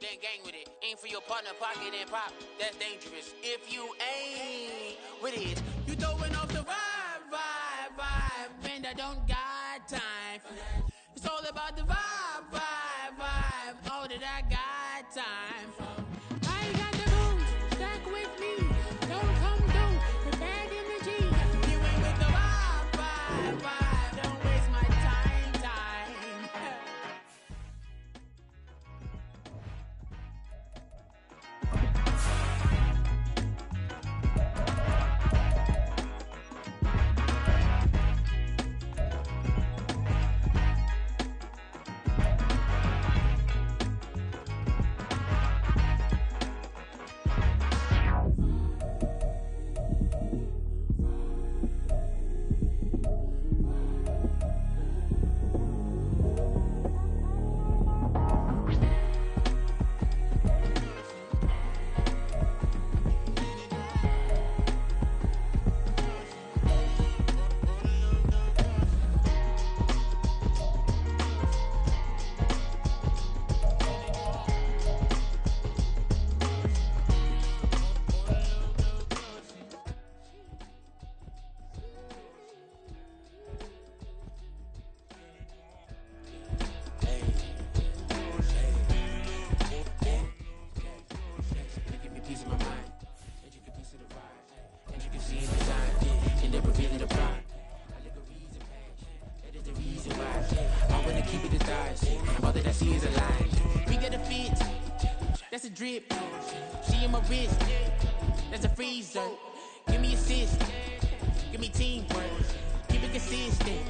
Then gang with it. Aim for your partner, pocket and pop. That's dangerous. If you ain't with it, you throwing off the vibe. Man, I don't got time for that. It's all about the vibe. All that I got time for. I ain't got the booze, stuck with me. Don't come through with bad energy. You ain't with the vibe. Don't waste my time. That's a drip. She in my wrist. That's a freezer. Give me assist. Give me teamwork. Keep it consistent.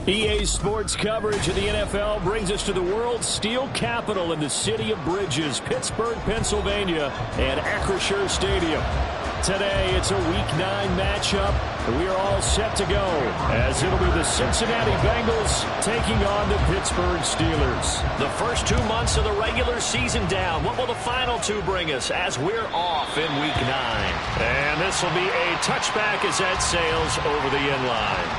EA Sports coverage of the NFL brings us to the world's steel capital in the city of Bridges, Pittsburgh, Pennsylvania, and Acrisure Stadium. Today, it's a Week 9 matchup. We are all set to go, as it'll be the Cincinnati Bengals taking on the Pittsburgh Steelers. The first 2 months of the regular season down. What will the final 2 bring us as we're off in Week 9? And this will be a touchback as that sails over the end line.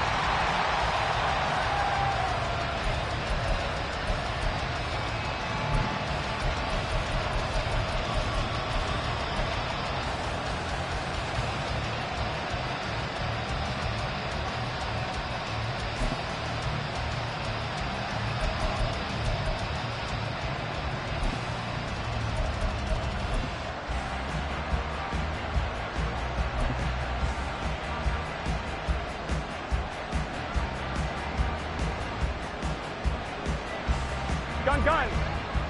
Gun.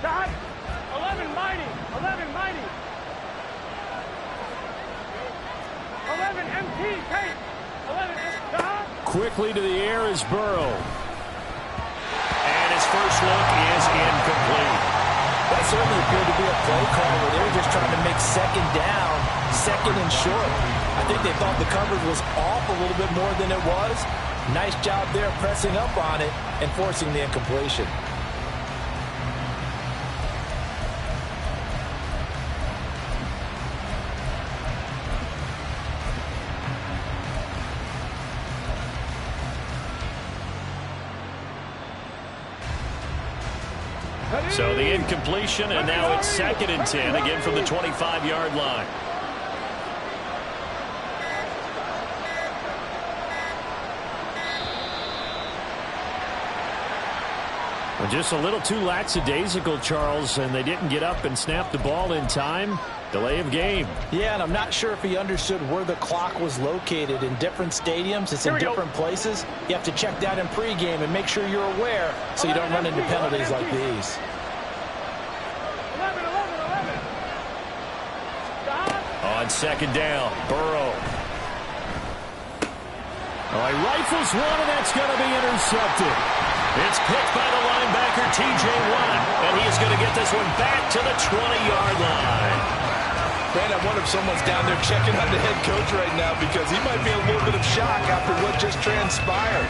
Shot. 11 mighty. 11 MT. Kate. 11 shot. Quickly to the air is Burrow. And his first look is incomplete. That certainly appeared to be a play call where they were just trying to make second down, second and short. I think they thought the coverage was off a little bit more than it was. Nice job there pressing up on it and forcing the incompletion. So the incompletion, and now it's 2nd and 10, again from the 25-yard line. Well, just a little too lackadaisical, Charles, and they didn't get up and snap the ball in time. Delay of game. Yeah, and I'm not sure if he understood where the clock was located. In different stadiums, it's in different places. You have to check that in pregame and make sure you're aware so you don't run into penalties like these. 11. On 2nd down, Burrow. Oh, he rifles one, and that's going to be intercepted. It's picked by the linebacker, T.J. Watt, and he's going to get this one back to the 20-yard line. Man, I wonder if someone's down there checking on the head coach right now because he might be in a little bit of shock after what just transpired.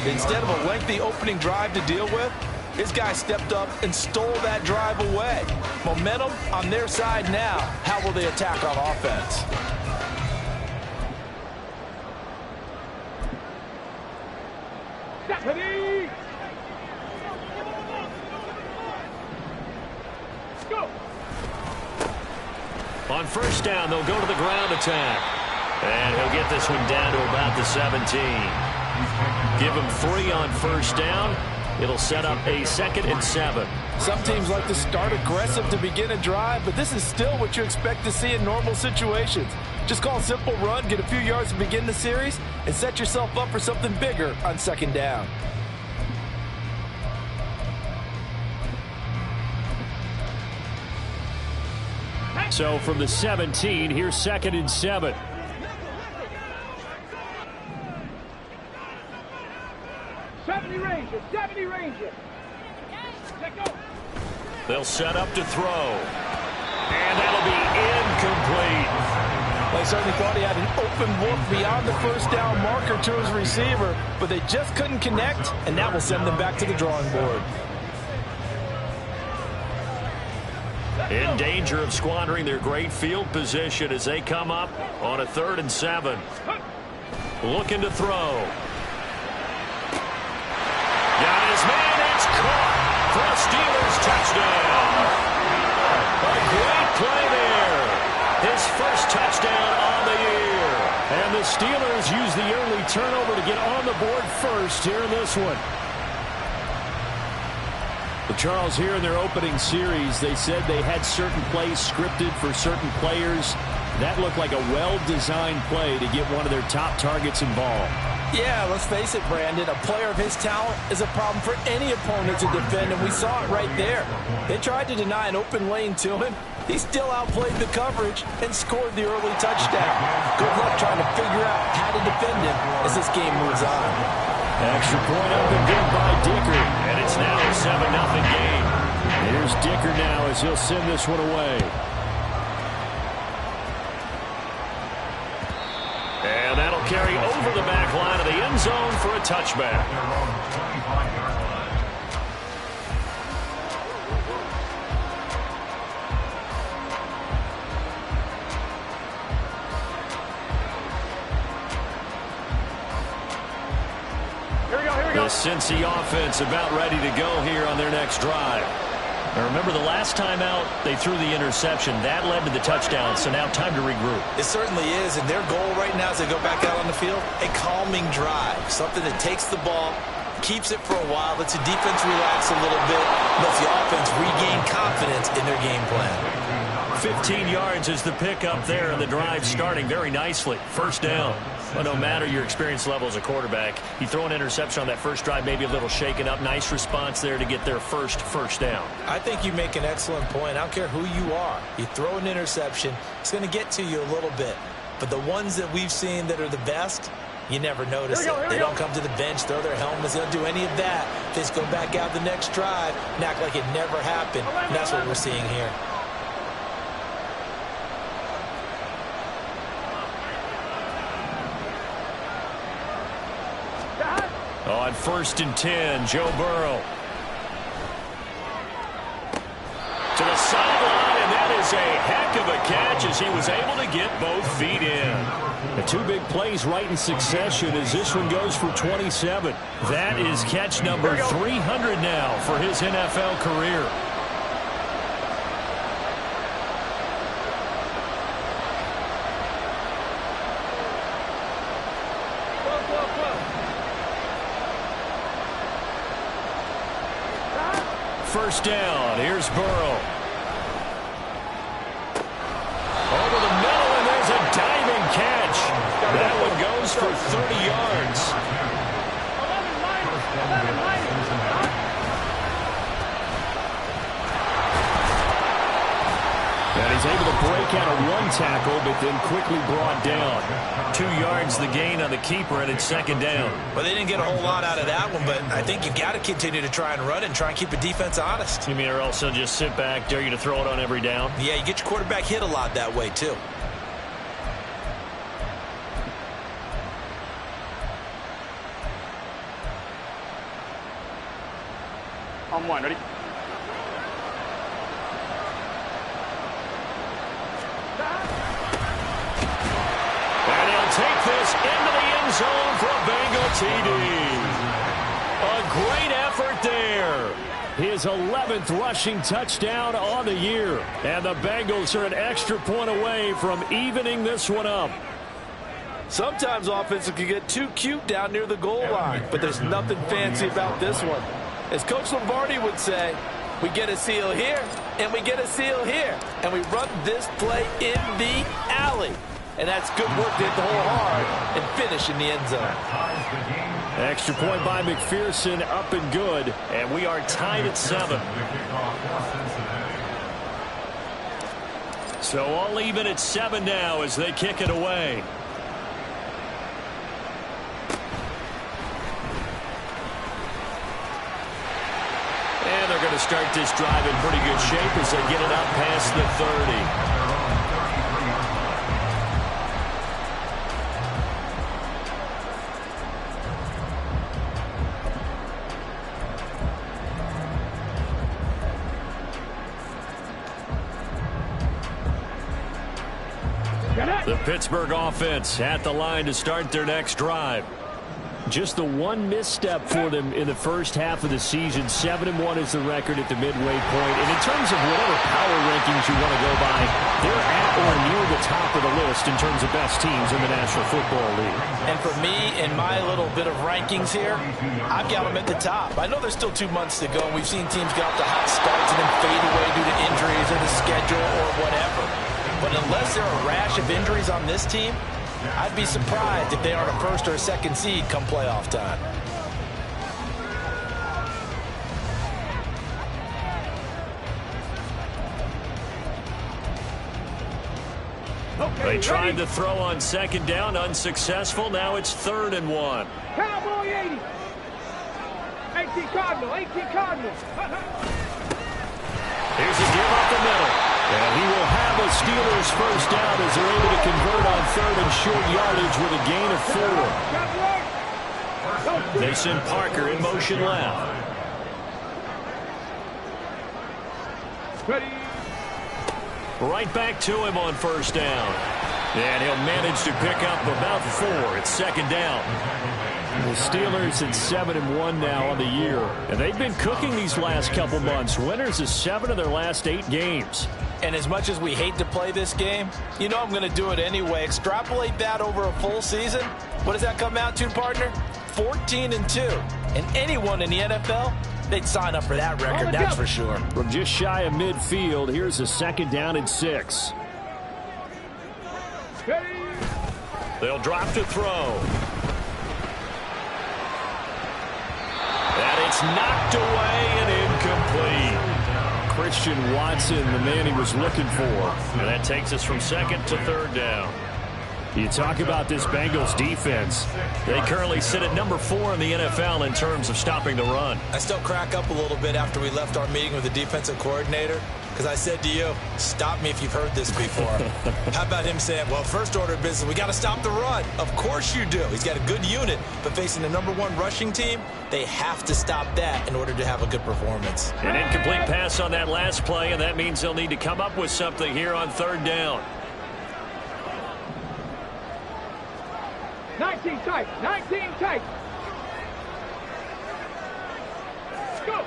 Instead of a lengthy opening drive to deal with, this guy stepped up and stole that drive away. Momentum on their side now. How will they attack on offense? On first down, they'll go to the ground attack. And he'll get this one down to about the 17. Give him 3 on first down. It'll set up a 2nd and 7. Some teams like to start aggressive to begin a drive, but this is still what you expect to see in normal situations. Just call a simple run, get a few yards to begin the series, and set yourself up for something bigger on 2nd down. So from the 17, here's 2nd and 7. They'll set up to throw. And that'll be incomplete. They certainly thought he had an open look beyond the first down marker to his receiver, but they just couldn't connect, and that will send them back to the drawing board. In danger of squandering their great field position as they come up on a 3rd and 7. Looking to throw. Got his man, it's caught for a Steelers touchdown. A great play there. His first touchdown on the year. And the Steelers use the early turnover to get on the board first here in this one. But Charles, here in their opening series, they said they had certain plays scripted for certain players. That looked like a well-designed play to get one of their top targets involved. Yeah, let's face it, Brandon. A player of his talent is a problem for any opponent to defend, and we saw it right there. They tried to deny an open lane to him. He still outplayed the coverage and scored the early touchdown. Good luck trying to figure out how to defend him as this game moves on. Extra point up and good by Dicker. And it's now a 7-0 game. Here's Dicker now as he'll send this one away. And that'll carry over the back line of the end zone for a touchback. The Cincy offense about ready to go here on their next drive. Now remember, the last time out, they threw the interception. That led to the touchdown, so now time to regroup. It certainly is, and their goal right now as they go back out on the field, a calming drive, something that takes the ball, keeps it for a while, lets the defense relax a little bit, lets the offense regain confidence in their game plan. 15 yards is the pickup there, and the drive starting very nicely. First down. Well, no matter your experience level as a quarterback, you throw an interception on that first drive, maybe a little shaken up. Nice response there to get their first down. I think you make an excellent point. I don't care who you are. You throw an interception, it's going to get to you a little bit. But the ones that we've seen that are the best, you never notice it. They don't come to the bench, throw their helmets. They don't do any of that. They just go back out the next drive and act like it never happened. And that's what we're seeing here. On 1st and 10, Joe Burrow. To the sideline, and that is a heck of a catch as he was able to get both feet in. The 2 big plays right in succession as this one goes for 27. That is catch number 300 now for his NFL career. First down. Here's Burrow. Over the middle, and there's a diving catch. That one goes for 30 yards. And he's able to break out of 1 tackle, but then quickly brought down. 2 yards the gain on the keeper, and it's 2nd down. Well, they didn't get a whole lot out of that one, but I think you've got to continue to try and run and try and keep the defense honest. You mean, or also just sit back, dare you to throw it on every down? Yeah, you get your quarterback hit a lot that way, too. On 1, ready? Take this into the end zone for a Bengal TD. A great effort there. his 11th rushing touchdown on the year. And the Bengals are an extra point away from evening this one up. Sometimes offenses can get too cute down near the goal line, but there's nothing fancy about this one. As Coach Lombardi would say, we get a seal here, and we get a seal here, and we run this play in the alley. And that's good work to hit the hole hard and finish in the end zone. Extra point by McPherson, up and good, and we are tied at 7. So all even at 7 now as they kick it away. And they're going to start this drive in pretty good shape as they get it up past the 30. The Pittsburgh offense at the line to start their next drive. Just the one misstep for them in the first half of the season. 7-1 is the record at the midway point. And in terms of whatever power rankings you want to go by, they're at or near the top of the list in terms of best teams in the National Football League. And for me, in my little bit of rankings here, I've got them at the top. I know there's still 2 months to go, and we've seen teams get off to hot starts and then fade away due to injuries or the schedule or whatever. But unless there are a rash of injuries on this team, I'd be surprised if they aren't a first or a second seed come playoff time. They tried to throw on second down, unsuccessful. Now it's 3rd and 1. Cowboy 80. 18 Cardinal, 18 Cardinal. Here's a give up the middle. And he will have a Steelers first down as they're able to convert on 3rd and short yardage with a gain of 4. They send Parker in motion left. Ready. Right back to him on first down. And he'll manage to pick up about 4. It's 2nd down. The Steelers at 7-1 now on the year. And they've been cooking these last couple months. Winners of 7 of their last 8 games. And as much as we hate to play this game, you know I'm going to do it anyway. Extrapolate that over a full season. What does that come out to, partner? 14-2. And anyone in the NFL, they'd sign up for that record, that's for sure. From just shy of midfield, here's a 2nd down and 6. They'll drop to throw. And it's knocked away and incomplete. Christian Watson, the man he was looking for. And that takes us from 2nd to 3rd down. You talk about this Bengals defense. They currently sit at number 4 in the NFL in terms of stopping the run. I still crack up a little bit after we left our meeting with the defensive coordinator, because I said to you, stop me if you've heard this before. How about him saying, well, first order of business, we got to stop the run. Of course you do. He's got a good unit, but facing the number 1 rushing team, they have to stop that in order to have a good performance. An incomplete pass on that last play, and that means they'll need to come up with something here on 3rd down. 19 tight, 19 tight. Go.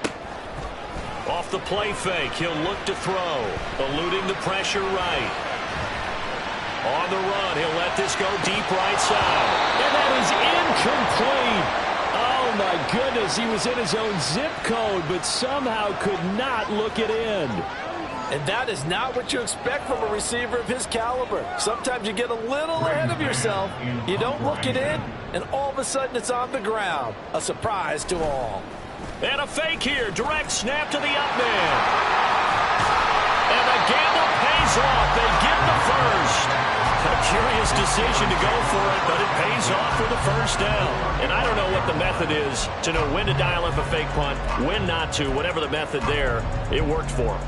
Off the play fake, he'll look to throw, eluding the pressure right. On the run, he'll let this go deep right side. And that is incomplete. Oh, my goodness, he was in his own zip code, but somehow could not look it in. And that is not what you expect from a receiver of his caliber. Sometimes you get a little ahead of yourself. You don't look it in, and all of a sudden it's on the ground. A surprise to all. And a fake here. Direct snap to the up man. And the gamble pays off. They get the first. A curious decision to go for it, but it pays off for the first down. And I don't know what the method is to know when to dial up a fake punt, when not to. Whatever the method there, it worked for him.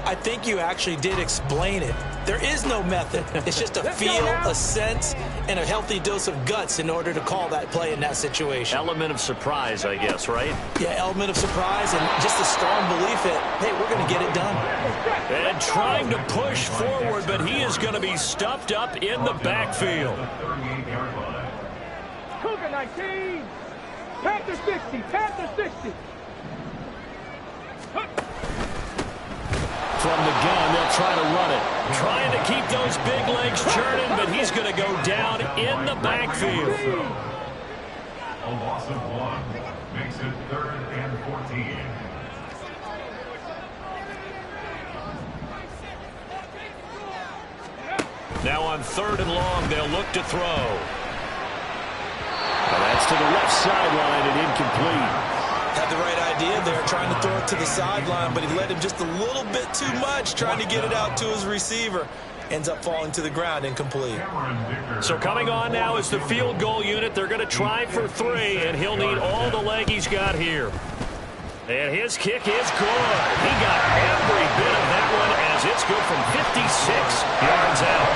I think you actually did explain it. There is no method. It's just a feel, a sense, and a healthy dose of guts in order to call that play in that situation. Element of surprise, I guess, right? Yeah, element of surprise and just a strong belief that, hey, we're going to get it done. And trying to push forward, but he is going to be stuffed up in the backfield. Cougar 19. Panther 60. Panther 60. from the gun. They'll try to run it. Trying to keep those big legs churning, but he's going to go down in the backfield. A loss of 1 makes it 3rd and 14. Now on 3rd and long, they'll look to throw. And that's to the left sideline and incomplete. Had the right idea there, trying to throw it to the sideline, but he led him just a little bit too much, trying to get it out to his receiver. Ends up falling to the ground, incomplete. So coming on now is the field goal unit. They're going to try for 3, and he'll need all the leg he's got here. And his kick is good. He got every bit of that one as it's good from 56 yards out.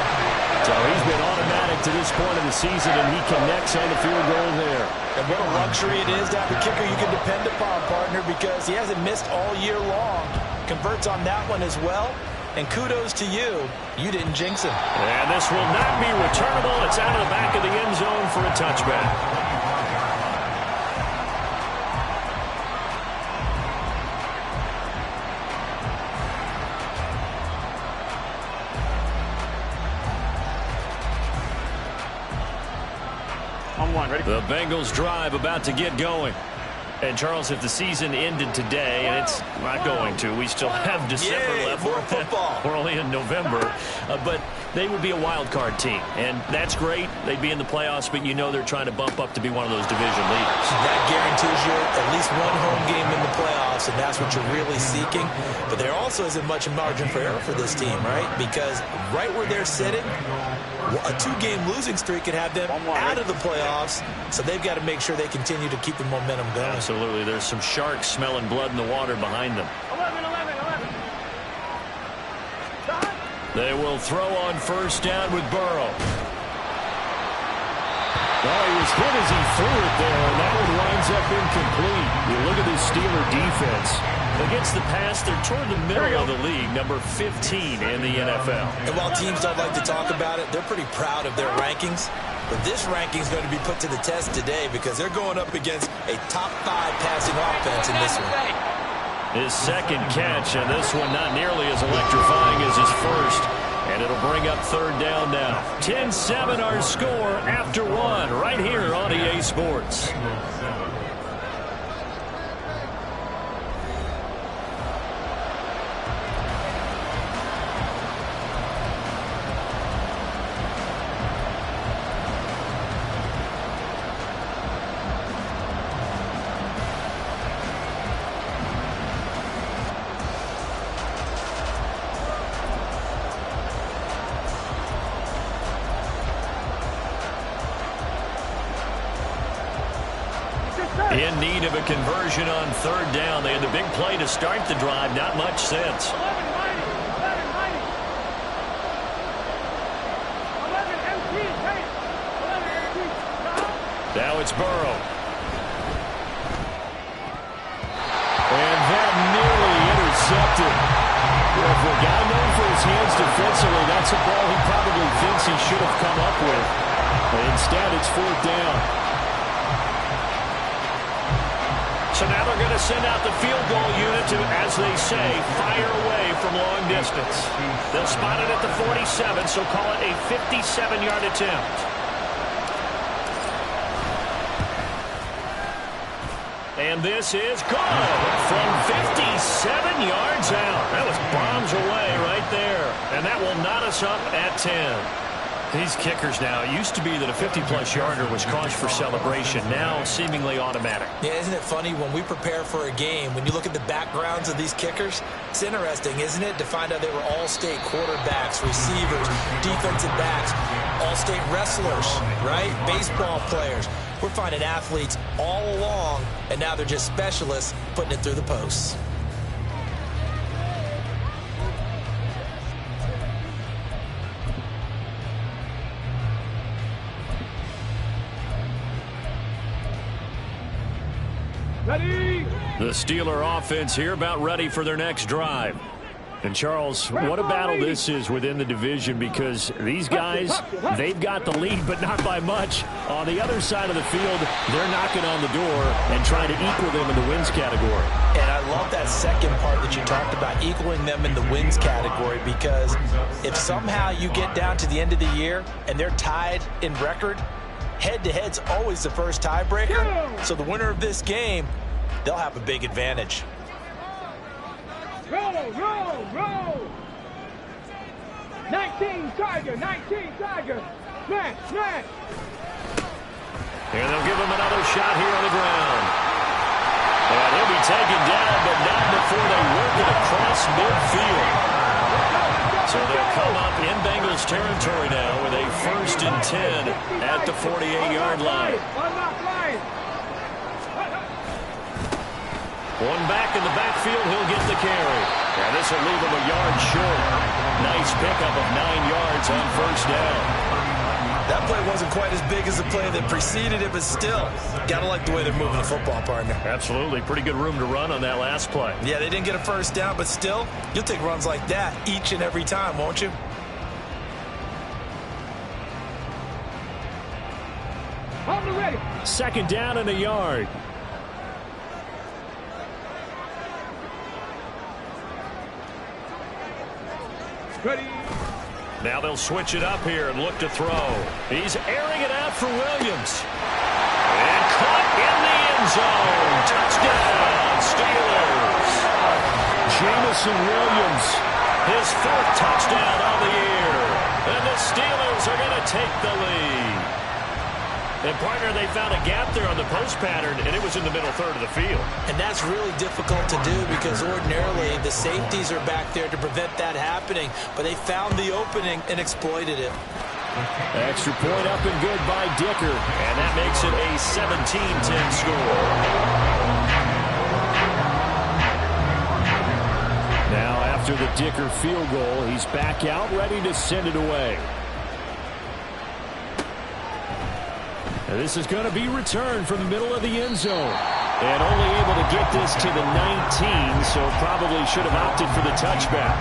So he's been automatic to this point of the season, and he connects on the field goal there. And what a luxury it is to have a kicker you can depend upon, partner, because he hasn't missed all year long. Converts on that one as well. And kudos to you. You didn't jinx him. And this will not be returnable. It's out of the back of the end zone for a touchback. The Bengals drive about to get going. And, Charles, if the season ended today, and it's not going to, we still have December left. More football. We're only in November. But they would be a wild card team. And that's great. They'd be in the playoffs, but you know they're trying to bump up to be one of those division leaders. That guarantees you at least one home game in the playoffs, and that's what you're really seeking. But there also isn't much margin for error for this team, right? Because right where they're sitting, a 2-game losing streak could have them out of the playoffs, so they've got to make sure they continue to keep the momentum going. Absolutely. There's some sharks smelling blood in the water behind them. 11. They will throw on 1st down with Burrow. Well, he was hit as he threw it there, and that one winds up incomplete. You look at this Steeler defense. Against the pass, they're toward the middle of the league, number 15 in the NFL. And while teams don't like to talk about it, they're pretty proud of their rankings. But this ranking is going to be put to the test today because they're going up against a top 5 passing offense in this one. His 2nd catch, and this one not nearly as electrifying as his first. And it'll bring up 3rd down now. 10-7 our score after 1 right here on EA Sports. In need of a conversion on 3rd down. They had the big play to start the drive. Not much since. 11 empty. Now it's Burrow. And that nearly intercepted. Well, for a guy known for his hands defensively, that's a ball he probably thinks he should have come up with. But instead, it's 4th down. So now they're going to send out the field goal unit to, as they say, fire away from long distance. They'll spot it at the 47, so call it a 57-yard attempt. And this is good from 57 yards out. That was bombs away right there. And that will knot us up at 10. These kickers now, it used to be that a 50-plus yarder was cause for celebration. Now seemingly automatic. Yeah, isn't it funny when we prepare for a game, when you look at the backgrounds of these kickers, it's interesting, isn't it, to find out they were all-state quarterbacks, receivers, defensive backs, all-state wrestlers, right? Baseball players. We're finding athletes all along, and now they're just specialists putting it through the posts. Ready? The Steeler offense here about ready for their next drive. And, Charles, what a battle this is within the division, because these guys, they've got the lead, but not by much. On the other side of the field, they're knocking on the door and trying to equal them in the wins category. And I love that second part that you talked about, equaling them in the wins category, because if somehow you get down to the end of the year and they're tied in record, head-to-head's always the first tiebreaker. So the winner of this game, they'll have a big advantage. Roll, roll, roll. 19 Tiger, 19 Tiger. Smash, smash. And they'll give him another shot here on the ground. And he'll be taken down, but not before they work it across midfield. So they'll come up in Bengals territory now with a 1st and 10 at the 48-yard line. One back in the backfield, he'll get the carry. And this will leave him a yard short. Nice pickup of 9 yards on 1st down. That play wasn't quite as big as the play that preceded it, but still, gotta like the way they're moving the football, partner. Absolutely. Pretty good room to run on that last play. Yeah, they didn't get a 1st down, but still, you'll take runs like that each and every time, won't you? On the ready. 2nd down and a yard. Ready. Now they'll switch it up here and look to throw. He's airing it out for Williams. And caught in the end zone. Touchdown, Steelers. Jameson Williams, his 4th touchdown of the year. And the Steelers are going to take the lead. And, partner, they found a gap there on the post pattern, and it was in the middle third of the field. And that's really difficult to do, because ordinarily the safeties are back there to prevent that happening. But they found the opening and exploited it. Extra point up and good by Dicker. And that makes it a 17-10 score. Now, after the Dicker field goal, he's back out, ready to send it away. And this is going to be returned from the middle of the end zone. And only able to get this to the 19, so probably should have opted for the touchback.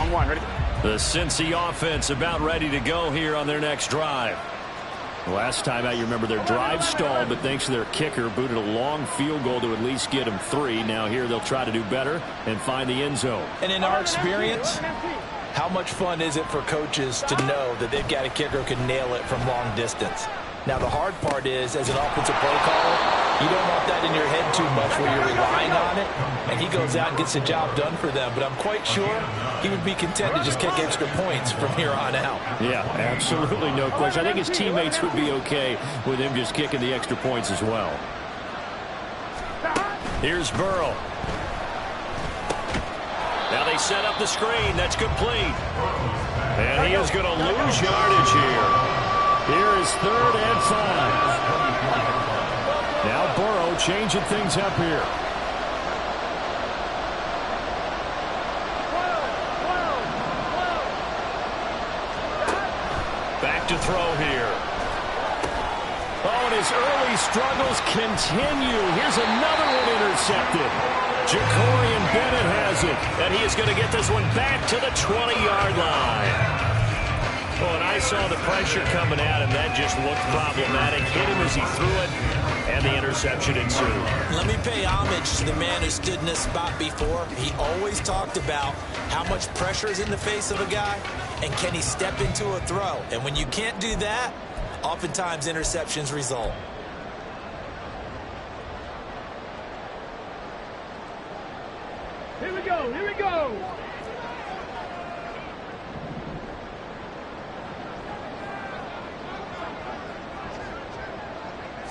On one, ready? The Cincy offense about ready to go here on their next drive. Last time out, you remember their drive stalled, but thanks to their kicker, booted a long field goal to at least get them 3. Now here they'll try to do better and find the end zone. And in our experience, how much fun is it for coaches to know that they've got a kicker who can nail it from long distance? Now, the hard part is, as an offensive play caller, you don't want that in your head too much where you're relying on it, and he goes out and gets the job done for them. But I'm quite sure he would be content to just kick extra points from here on out. Yeah, absolutely, no question. I think his teammates would be okay with him just kicking the extra points as well. Here's Burrow. Now they set up the screen. That's complete. And he is going to lose yardage here. Here is 3rd and 5. Now Burrow changing things up here. Back to throw here. Oh, and his early struggles continue. Here's another one intercepted. Jacorian Bennett has it, and he is going to get this one back to the 20-yard line. Oh, and I saw the pressure coming at him. That just looked problematic. Hit him as he threw it, and the interception ensued. Let me pay homage to the man who stood in this spot before. He always talked about how much pressure is in the face of a guy, and can he step into a throw. And when you can't do that, oftentimes interceptions result. Here we go, here we go.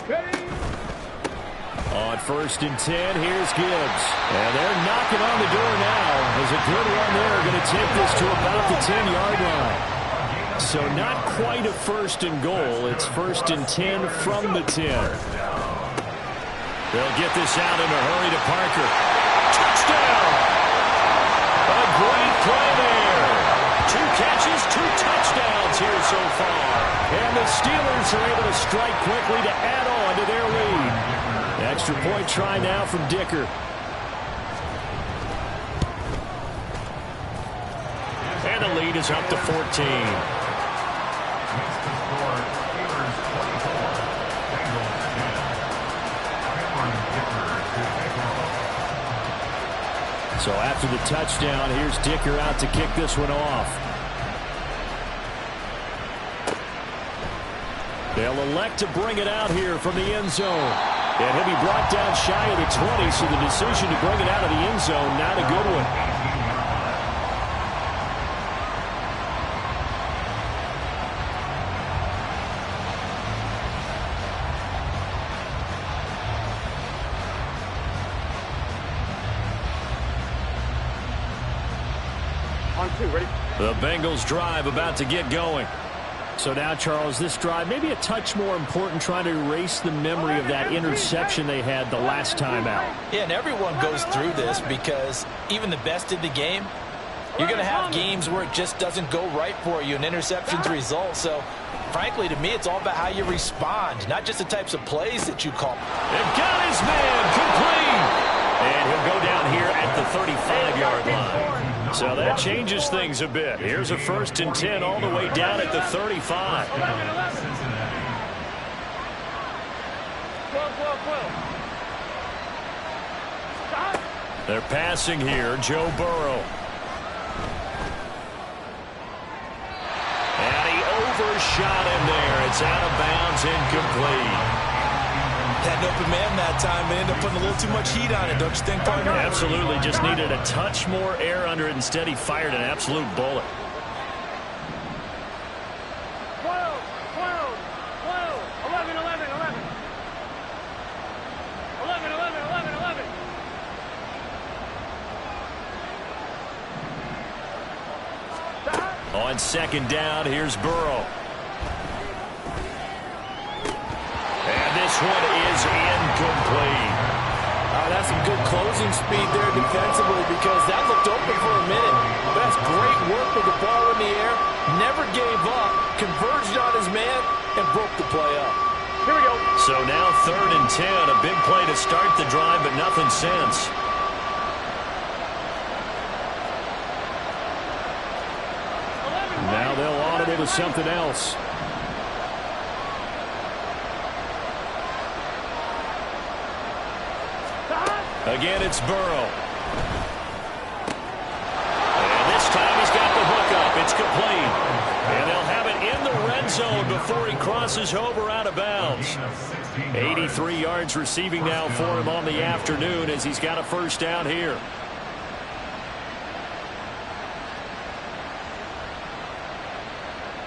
Ready? On 1st and 10, here's Gibbs. And they're knocking on the door now. There's a good run there. Going to take this to about the 10-yard line. So not quite a 1st and goal. It's 1st and 10 from the 10. They'll get this out in a hurry to Parker. Touchdown! A great play there. 2 catches Bucks are able to strike quickly to add on to their lead. Extra point try now from Dicker. And the lead is up to 14. So after the touchdown, here's Dicker out to kick this one off. They'll elect to bring it out here from the end zone. And he'll be brought down shy of the 20, so the decision to bring it out of the end zone, not a good one. The Bengals drive about to get going. So now, Charles, this drive maybe a touch more important, trying to erase the memory of that interception they had the last time out. Yeah, and everyone goes through this because even the best in the game, you're going to have games where it just doesn't go right for you and interceptions result. So, frankly, to me, it's all about how you respond, not just the types of plays that you call. They've got his man complete. And he'll go down here at the 35-yard line. So that changes things a bit. Here's a 1st and 10 all the way down at the 35. They're passing here, Joe Burrow. And he overshot him there. It's out of bounds, incomplete. Had an open man that time and ended up putting a little too much heat on it, don't you think, partner? Absolutely. Just needed a touch more air under it. Instead, he fired an absolute bullet. 12, 12, 12, 11, 11, 11. 11, 11, 11, 11. On 2nd down, here's Burrow. This one is incomplete. That's some good closing speed there defensively because that looked open for a minute. That's great work with the ball in the air. Never gave up, converged on his man, and broke the play up. Here we go. So now 3rd and 10. A big play to start the drive, but nothing since. Now they'll audible to something else. Again, it's Burrow. And this time he's got the hook up. It's complete. And they'll have it in the red zone before he crosses over out of bounds. 83 yards receiving now for him on the afternoon as he's got a 1st down here.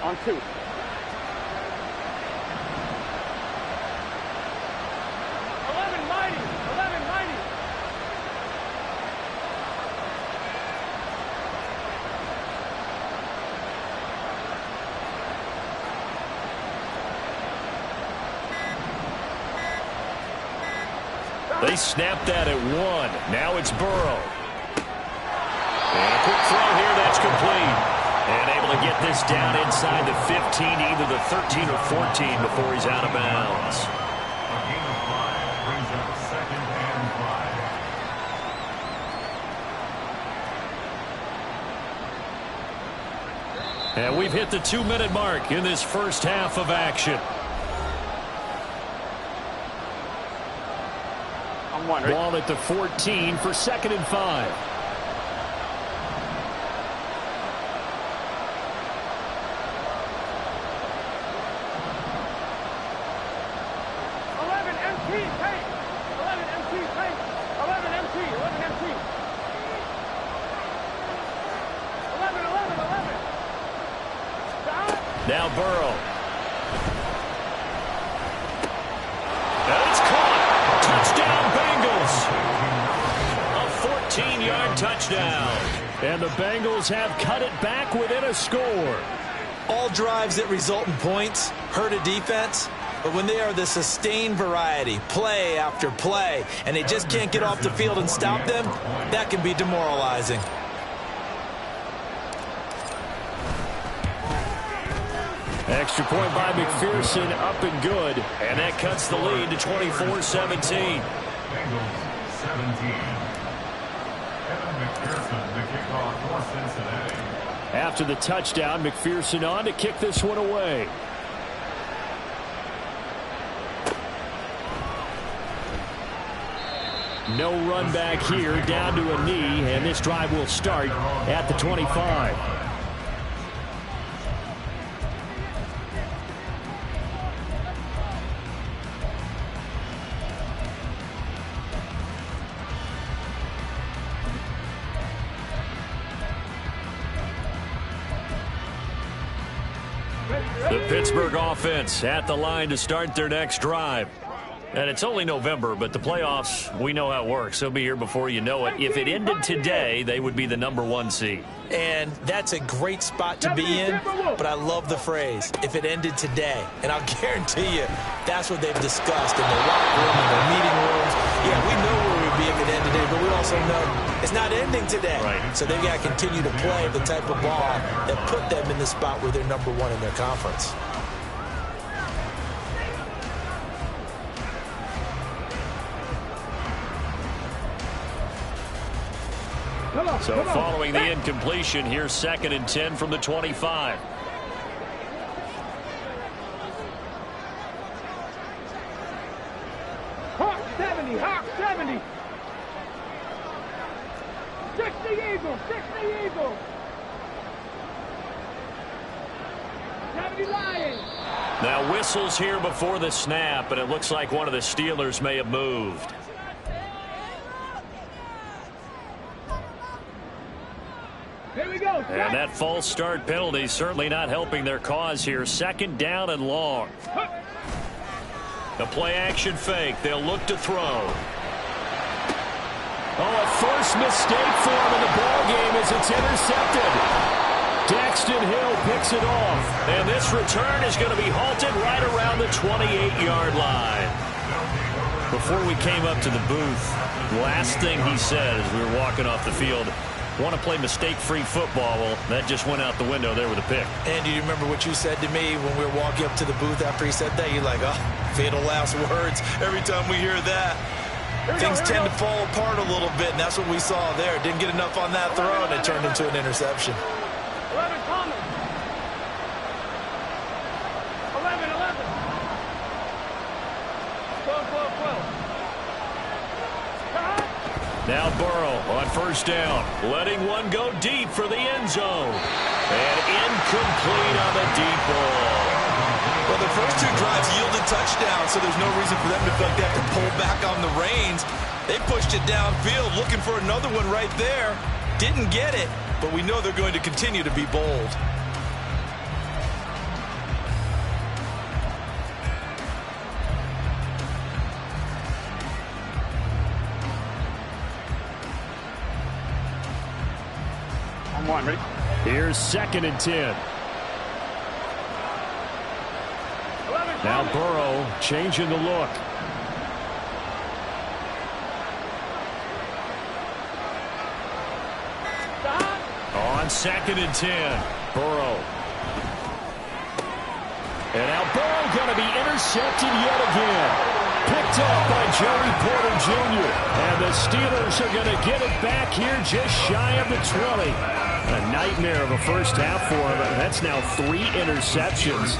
On 2. 11 mighty. 11 mighty. They snapped that at 1. Now it's Burrow. And a quick throw here, that's complete. And able to get this down inside the 15, either the 13 or 14 before he's out of bounds. A gain of 5 brings up 2nd and 5. And we've hit the 2-minute mark in this first half of action. Ball at the 14 for 2nd and 5. Now Burrow. And it's caught. Touchdown, Bengals. A 14-yard touchdown. And the Bengals have cut it back within a score. All drives that result in points hurt a defense, but when they are the sustained variety, play after play, and they just can't get off the field and stop them, that can be demoralizing. Extra point by McPherson, up and good. And that cuts the lead to 24-17. Bengals 17. Evan McPherson, the kickoff for Cincinnati. After the touchdown, McPherson on to kick this one away. No run back here, down to a knee, and this drive will start at the 25. The Pittsburgh offense at the line to start their next drive. And it's only November, but the playoffs, we know how it works. They'll be here before you know it. If it ended today, they would be the #1 seed. And that's a great spot to be in, but I love the phrase, if it ended today. And I'll guarantee you, that's what they've discussed in the locker room, in their meeting rooms. Yeah, we know where we'd be if it ended today, but we also know it's not ending today. Right. So they've got to continue to play the type of ball that put them in the spot where they're #1 in their conference. So following the incompletion, here's 2nd and 10 from the 25. Hawk 70, Hawk 70. 60 Eagles, 60 Eagles. 70 Lions. Now whistles here before the snap, and it looks like one of the Steelers may have moved. Here we go. And that false start penalty certainly not helping their cause here. 2nd down and long. The play action fake. They'll look to throw. Oh, a first mistake for him in the ball game as it's intercepted. Daxton Hill picks it off. And this return is going to be halted right around the 28-yard line. Before we came up to the booth, last thing he said as we were walking off the field, want to play mistake-free football. Well, that just went out the window there with a pick. And do you remember what you said to me when we were walking up to the booth after he said that? You're like, oh, fatal last words. Every time we hear that, things tend to fall apart a little bit, and that's what we saw there. Didn't get enough on that throw, and it turned into an interception. 11 Thomas. 11, 11. 12, 12, 12. Now Burrow on 1st down, letting one go deep for the end zone. And incomplete on the deep ball. Well, the first 2 drives yielded touchdowns, so there's no reason for them to feel like they have to pull back on the reins. They pushed it downfield, looking for another one right there. Didn't get it, but we know they're going to continue to be bold. Ready? Here's 2nd and 10. Now Burrow changing the look. On 2nd and 10, Burrow. And now Burrow going to be intercepted yet again. Picked up by Joey Porter Jr. And the Steelers are going to get it back here just shy of the 20. A nightmare of a first half for him. That's now 3 interceptions.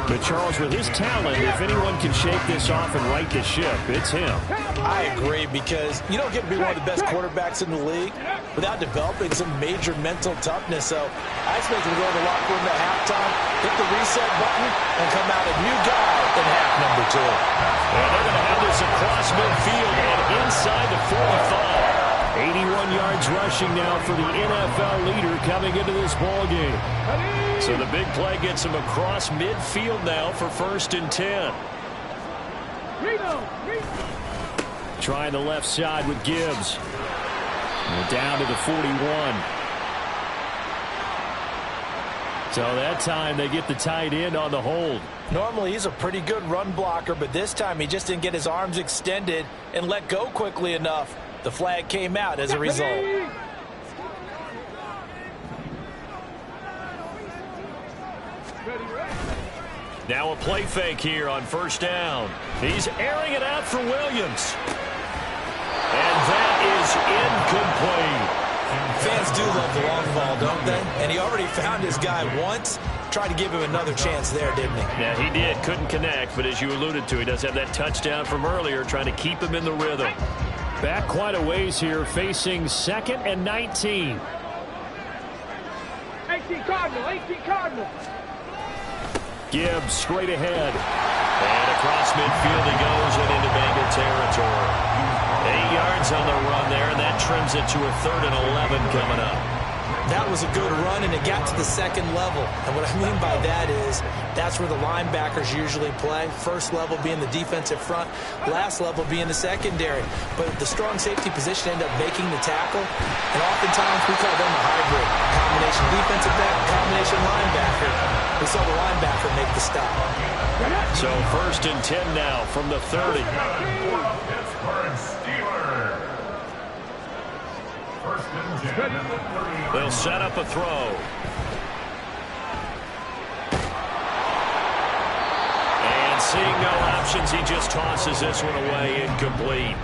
But Charles, with his talent, if anyone can shake this off and right the ship, it's him. I agree, because you don't get to be one of the best quarterbacks in the league without developing some major mental toughness. So I expect him to go to the locker room at halftime, hit the reset button, and come out a new guy in half number 2. And they're going to have this across midfield and inside the 45. 81 yards rushing now for the NFL leader coming into this ball game. So the big play gets him across midfield now for 1st and 10. Trying the left side with Gibbs. And down to the 41. So that time they get the tight end on the hold. Normally he's a pretty good run blocker, but this time he just didn't get his arms extended and let go quickly enough. The flag came out as a result. Ready. Now a play fake here on first down. He's airing it out for Williams. And that is incomplete. Fans do love the long ball, don't they? And he already found his guy once. Tried to give him another chance there, didn't he? Yeah, he did. Couldn't connect, but as you alluded to, he does have that touchdown from earlier, trying to keep him in the rhythm. Back quite a ways here, facing 2nd and 19. 18 Cardinal. Gibbs straight ahead. And across midfield he goes and into Bengal territory. 8 yards on the run there, and that trims it to a 3rd and 11 coming up. That was a good run, and it got to the second level. And what I mean by that is that's where the linebackers usually play. First level being the defensive front, last level being the secondary. But the strong safety position ended up making the tackle, and oftentimes we call them a hybrid. Combination defensive back, combination linebacker. We saw the linebacker make the stop. So 1st and 10 now from the 30. Pittsburgh Steelers. 1st and 10 at the 30. They'll set up a throw. And seeing no options, he just tosses this one away, incomplete.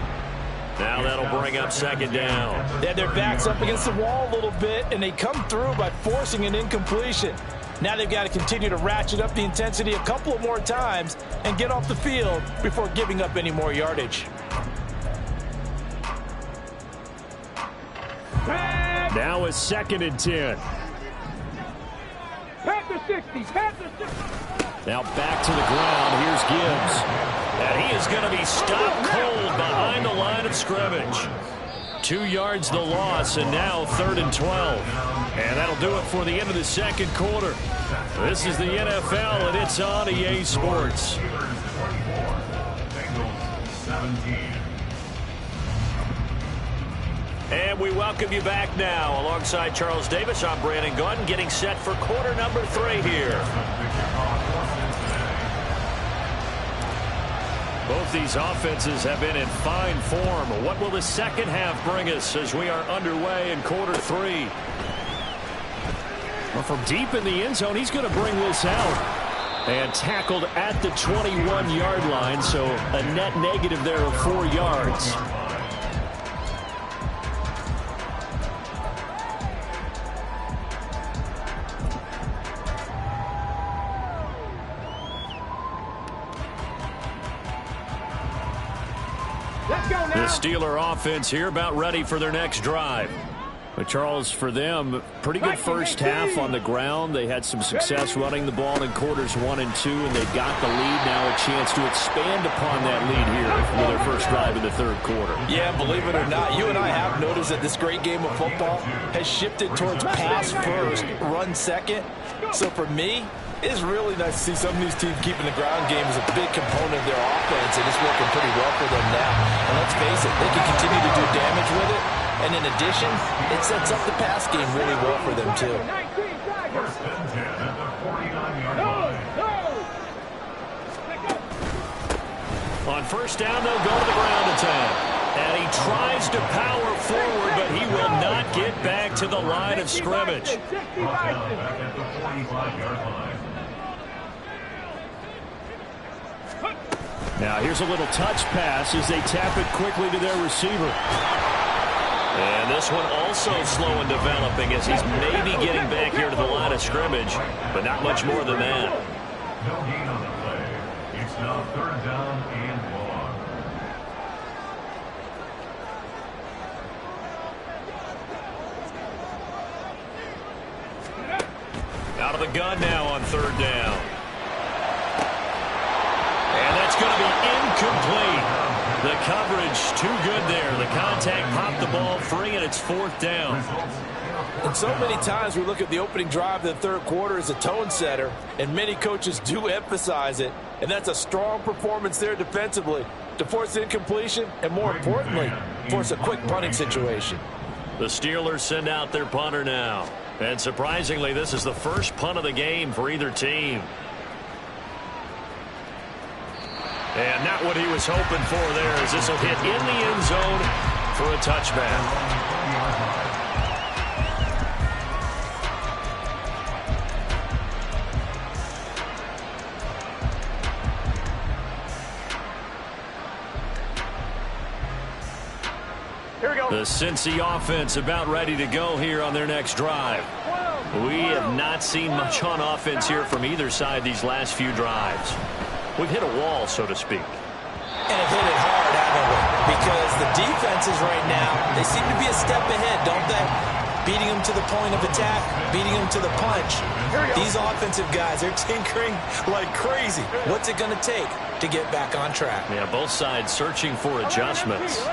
Now that'll bring up 2nd down. Yeah, their back's up against the wall a little bit, and they come through by forcing an incompletion. Now they've got to continue to ratchet up the intensity a couple of more times and get off the field before giving up any more yardage. Now it's 2nd and 10. Panther 60. Now back to the ground. Here's Gibbs. And he is going to be stopped cold behind the line of scrimmage. 2 yards the loss, and now 3rd and 12. And that'll do it for the end of the 2nd quarter. This is the NFL, and it's on EA Sports. And we welcome you back now. Alongside Charles Davis, I'm Brandon Gaudin, getting set for quarter number 3 here. Both these offenses have been in fine form. What will the second half bring us as we are underway in quarter 3? Well, from deep in the end zone, he's going to bring this out. And tackled at the 21-yard line, so a net negative there of 4 yards. The Steeler offense here about ready for their next drive. But Charles, for them, pretty good first half on the ground. They had some success running the ball in quarters 1 and 2, and they got the lead. Now a chance to expand upon that lead here for their first drive in the 3rd quarter. Yeah, believe it or not, you and I have noticed that this great game of football has shifted towards pass first, run second. So for me, it's really nice to see some of these teams keeping the ground game as a big component of their offense, and it's working pretty well for them now. And let's face it, they can continue to do damage with it. And in addition, it sets up the pass game really well for them, too. 1st and 10 at the 49-yard line. On first down, they'll go to the ground attack. And he tries to power forward, but he will not get back to the line of scrimmage. Back at the 45-yard line. Now here's a little touch pass as they tap it quickly to their receiver. And this one also slow in developing as he's maybe getting back here to the line of scrimmage, but not much more than that. No gain on the play. It's now 3rd down and long. Out of the gun now on 3rd down. And that's going to be incomplete. The coverage too good there. The contact popped the ball free, and it's 4th down. And so many times we look at the opening drive of the 3rd quarter as a tone setter, and many coaches do emphasize it. And that's a strong performance there defensively to force incompletion and, more importantly, force a quick punting situation. The Steelers send out their punter now. And surprisingly, this is the first punt of the game for either team. And not what he was hoping for there, as this will hit in the end zone for a touchback. The Cincy offense about ready to go here on their next drive. We have not seen much on offense here from either side these last few drives. We've hit a wall, so to speak. And have hit it hard, haven't we? Because the defenses right now, they seem to be a step ahead, don't they? Beating them to the point of attack, beating them to the punch. These offensive guys, they're tinkering like crazy. What's it going to take to get back on track? Yeah, both sides searching for adjustments.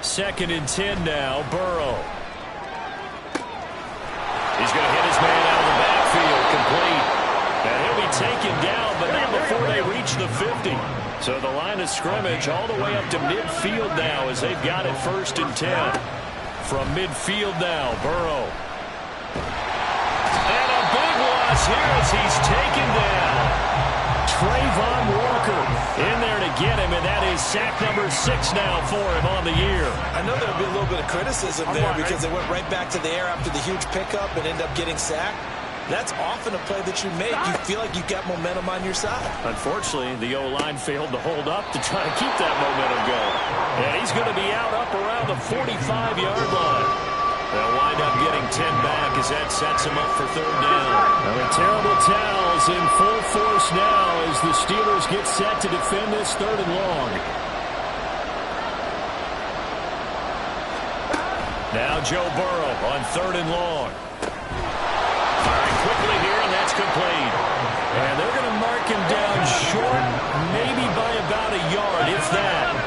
Second and 10 now, Burrow. He's going to hit his man out of the backfield, complete. And he'll be taken down, but not before they reach the 50. So the line of scrimmage all the way up to midfield now as they've got it 1st and 10. From midfield now, Burrow. And a big loss here as he's taken down. Trayvon Walker in there to get him, and that is sack number 6 now for him on the year. I know there'll be a little bit of criticism there because they went right back to the air after the huge pickup and ended up getting sacked. That's often a play that you make. You feel like you've got momentum on your side. Unfortunately, the O-line failed to hold up to try to keep that momentum going. And he's going to be out up around the 45-yard line. They'll wind up getting 10 back as that sets him up for 3rd down. And the terrible towels in full force now as the Steelers get set to defend this 3rd and long. Now Joe Burrow on 3rd and long. Firing quickly here, and that's complete. And they're going to mark him down short, maybe by about a yard, if that.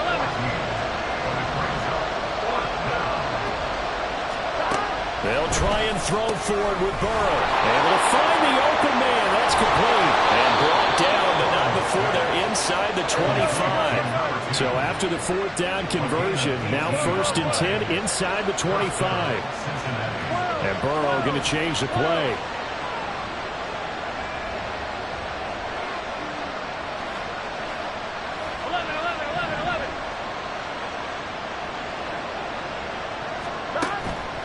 They'll try and throw forward with Burrow. Able to find the open man. That's complete. And brought down, but not before they're inside the 25. So after the 4th down conversion, now 1st and 10 inside the 25. And Burrow going to change the play.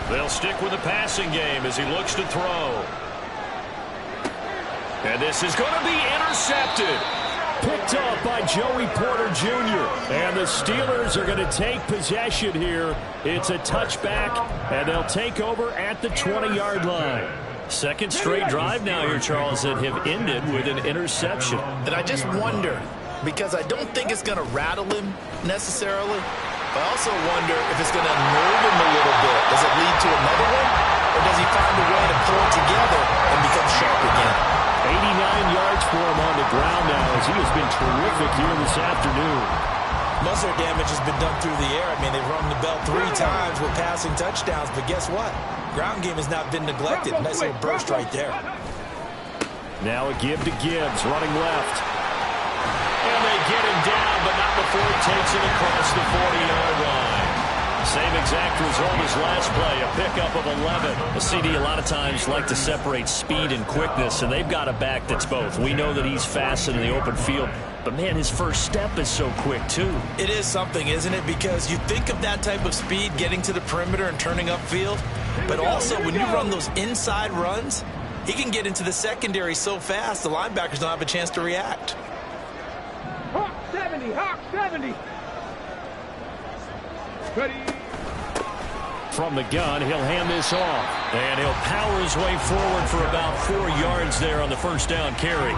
They'll stick with the passing game as he looks to throw. And this is going to be intercepted. Picked up by Joey Porter Jr. And the Steelers are going to take possession here. It's a touchback, and they'll take over at the 20-yard line. 2nd straight drive now here, Charles, that have ended with an interception. And I just wonder, because I don't think it's going to rattle him necessarily, I also wonder if it's going to unnerve him a little bit. Does it lead to another one? Or does he find a way to pull it together and become sharp again? 89 yards for him on the ground now as he has been terrific here this afternoon. Most of their damage has been done through the air. I mean, they've rung the bell 3 times with passing touchdowns. But guess what? Ground game has not been neglected. Nice little burst right there. Now a give to Gibbs, running left. And they get him down, but not before he takes it across the 40-yard line. Same exact result as last play, a pickup of 11. The CD a lot of times like to separate speed and quickness, and they've got a back that's both. We know that he's fast in the open field, but, man, his first step is so quick, too. It is something, isn't it? Because you think of that type of speed getting to the perimeter and turning upfield, but also when you run those inside runs, he can get into the secondary so fast the linebackers don't have a chance to react. Hawk 70, Hawk 70. Ready. From the gun, he'll hand this off. And he'll power his way forward for about 4 yards there on the 1st down carry.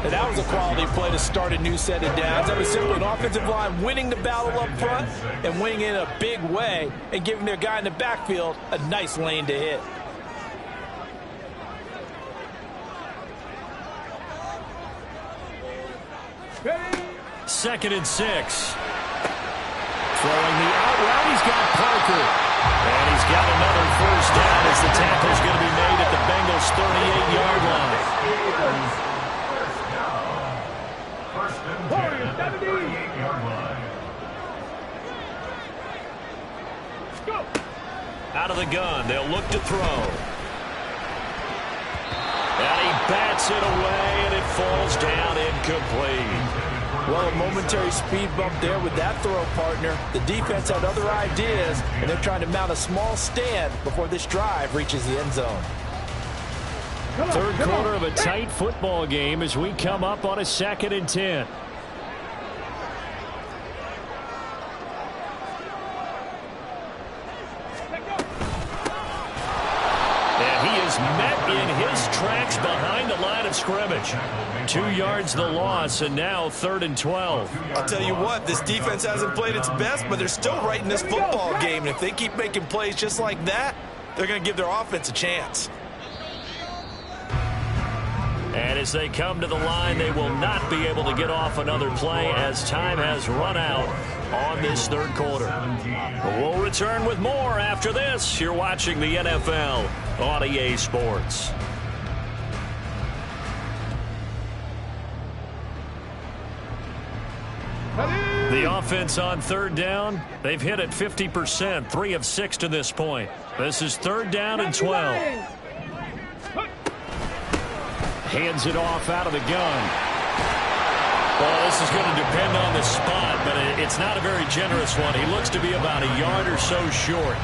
And that was a quality play to start a new set of downs. That was simply an offensive line winning the battle up front and winning in a big way and giving their guy in the backfield a nice lane to hit. Ready. 2nd and 6. Throwing the out route, he's got Parker. And he's got another 1st down as the tackle's going to be made at the Bengals' 38-yard line. First and 10 at the 38-yard line. Go. Out of the gun, they'll look to throw. And he bats it away, and it falls down incomplete. Well, a momentary speed bump there with that throw, partner. The defense had other ideas, and they're trying to mount a small stand before this drive reaches the end zone. Third quarter of a tight football game as we come up on a 2nd and 10. And he is met in his tracks behind the line of scrimmage. 2 yards the loss, and now 3rd and 12. I'll tell you what, this defense hasn't played its best, but they're still right in this football game. And if they keep making plays just like that, they're going to give their offense a chance. And as they come to the line, they will not be able to get off another play as time has run out on this third quarter. We'll return with more after this. You're watching the NFL on EA Sports. The offense on 3rd down, they've hit it 50%, 3 of 6 to this point. This is 3rd down and 12. Hands it off out of the gun. Well, this is going to depend on the spot, but it's not a very generous one. He looks to be about a yard or so short.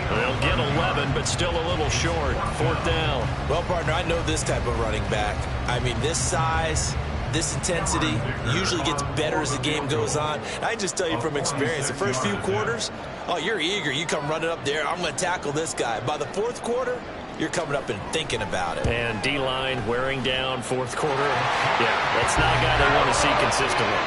They'll get 11, but still a little short. 4th down. Well, partner, I know this type of running back. I mean, this size, this intensity usually gets better as the game goes on. I just tell you from experience, the first few quarters, oh, you're eager. You come running up there. I'm going to tackle this guy. By the 4th quarter, you're coming up and thinking about it. And D-line wearing down 4th quarter. Yeah, that's not a guy they want to see consistently.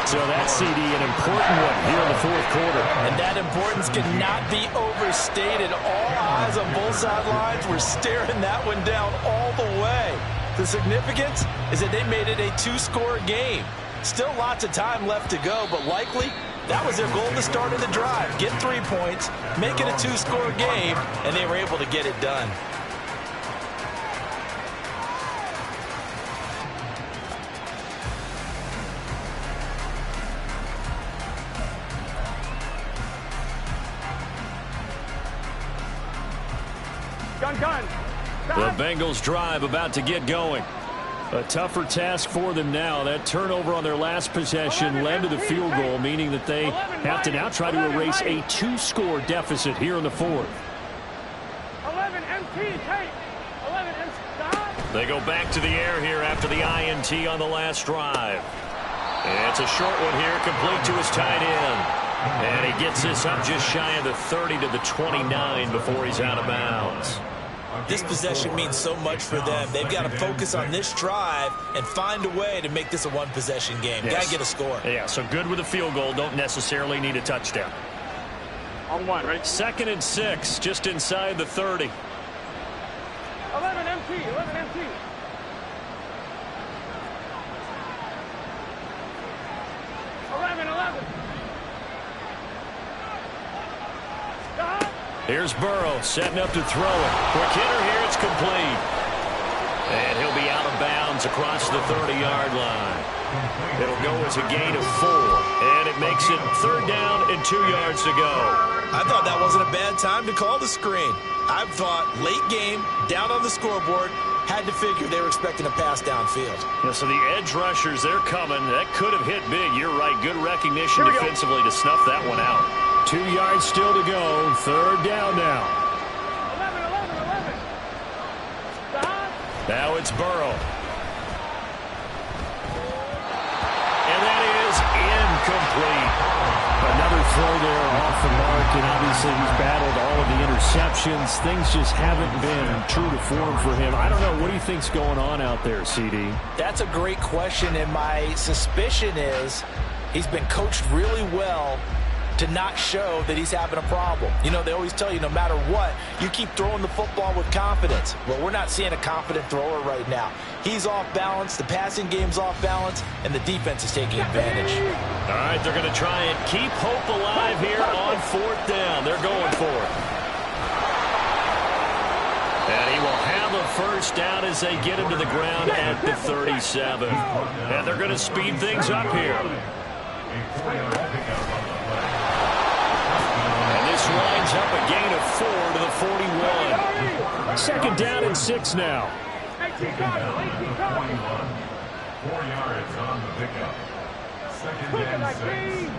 So that's, CD, an important one here in the 4th quarter. And that importance cannot be overstated. All eyes on both sidelines were staring that one down all the way. The significance is that they made it a 2-score game. Still lots of time left to go, but likely that was their goal to start of the drive. Get 3 points, make it a 2-score game, and they were able to get it done. Gun. The Bengals drive about to get going. A tougher task for them now. That turnover on their last possession led to the field goal, meaning that they have to now try to erase a 2-score deficit here in the 4th. 11 MT, take. 11 MT, stop. They go back to the air here after the INT on the last drive. And it's a short one here, complete to his tight end. And he gets this up just shy of the 30 to the 29 before he's out of bounds. This possession means so much for them. They've got to focus on this drive and find a way to make this a one-possession game. Yes. Got to get a score. Yeah, so good with a field goal. Don't necessarily need a touchdown. On 1, right? 2nd and 6, just inside the 30. 11 MT, 11 MT. 11. Stop. Here's Burrow setting up to throw it. Quick hitter here, it's complete. And he'll be out of bounds across the 30-yard line. It'll go as a gain of 4. And it makes it 3rd down and 2 yards to go. I thought that wasn't a bad time to call the screen. I thought late game, down on the scoreboard, had to figure they were expecting a pass downfield. Yeah, so the edge rushers, they're coming. That could have hit big. You're right. Good recognition defensively to snuff that one out. 2 yards still to go. 3rd down now. 11. Stop. Now it's Burrow. And that is incomplete. Another throw there off the mark, and obviously he's battled all of the interceptions. Things just haven't been true to form for him. I don't know. What do you think's going on out there, CD? That's a great question, and my suspicion is he's been coached really well to not show that he's having a problem. You know, they always tell you no matter what, you keep throwing the football with confidence. Well, we're not seeing a confident thrower right now. He's off balance, the passing game's off balance, and the defense is taking advantage. All right, they're going to try and keep hope alive here on 4th down. They're going for it. And he will have a first down as they get him to the ground at the 37. And they're going to speed things up here. And this lines up a gain of 4 to the 41. 2nd down and 6 now. 4 yards on the pickup. Second and 6.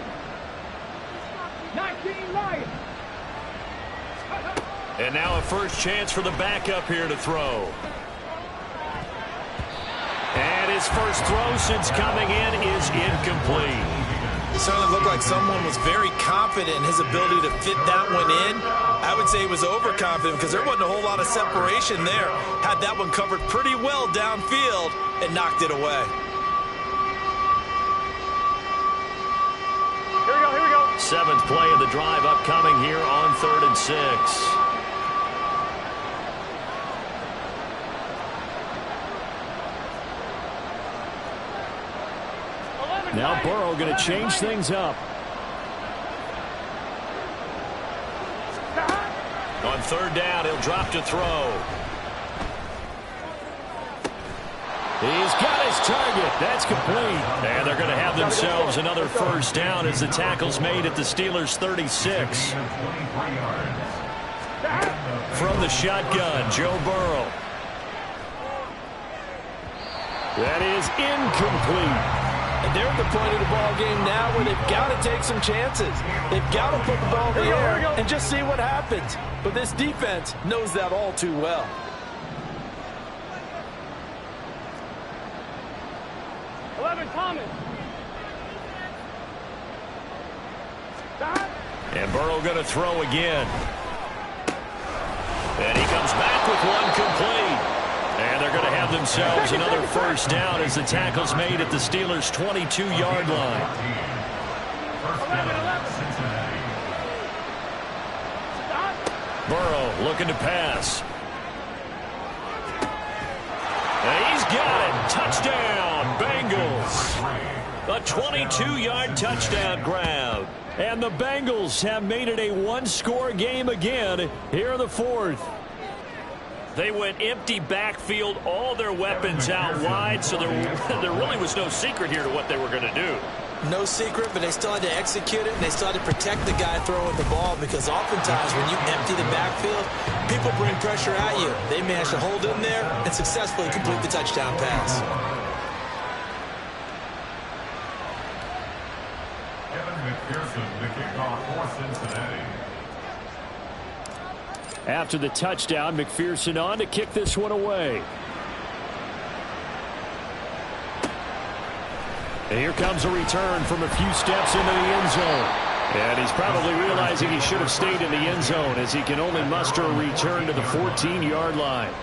19 Lions. And now a first chance for the backup here to throw. And his first throw since coming in is incomplete. It certainly looked like someone was very confident in his ability to fit that one in. I would say he was overconfident because there wasn't a whole lot of separation there. Had that one covered pretty well downfield and knocked it away. Here we go, here we go. 7th play of the drive upcoming here on 3rd and 6. Now Burrow going to change things up. On 3rd down, he'll drop to throw. He's got his target. That's complete. And they're going to have themselves another first down as the tackle's made at the Steelers' 36. From the shotgun, Joe Burrow. That is incomplete. And they're at the point of the ball game now where they've got to take some chances. They've got to put the ball in the air and just see what happens. But this defense knows that all too well. Thomas. And Burrow going to throw again. And he comes back with one complete. And they're going to have themselves another first down as the tackle's made at the Steelers' 22-yard line. Burrow looking to pass. And he's got it. Touchdown, Bengals. A 22-yard touchdown grab. And the Bengals have made it a one-score game again here in the 4th. They went empty backfield, all their weapons out wide, so there really was no secret here to what they were going to do. No secret, but they still had to execute it, and they still had to protect the guy throwing the ball because oftentimes when you empty the backfield, people bring pressure at you. They managed to hold in there and successfully complete the touchdown pass. Kevin McPherson, the kickoff for Cincinnati. After the touchdown, McPherson on to kick this one away. And here comes a return from a few steps into the end zone. And he's probably realizing he should have stayed in the end zone as he can only muster a return to the 14-yard line.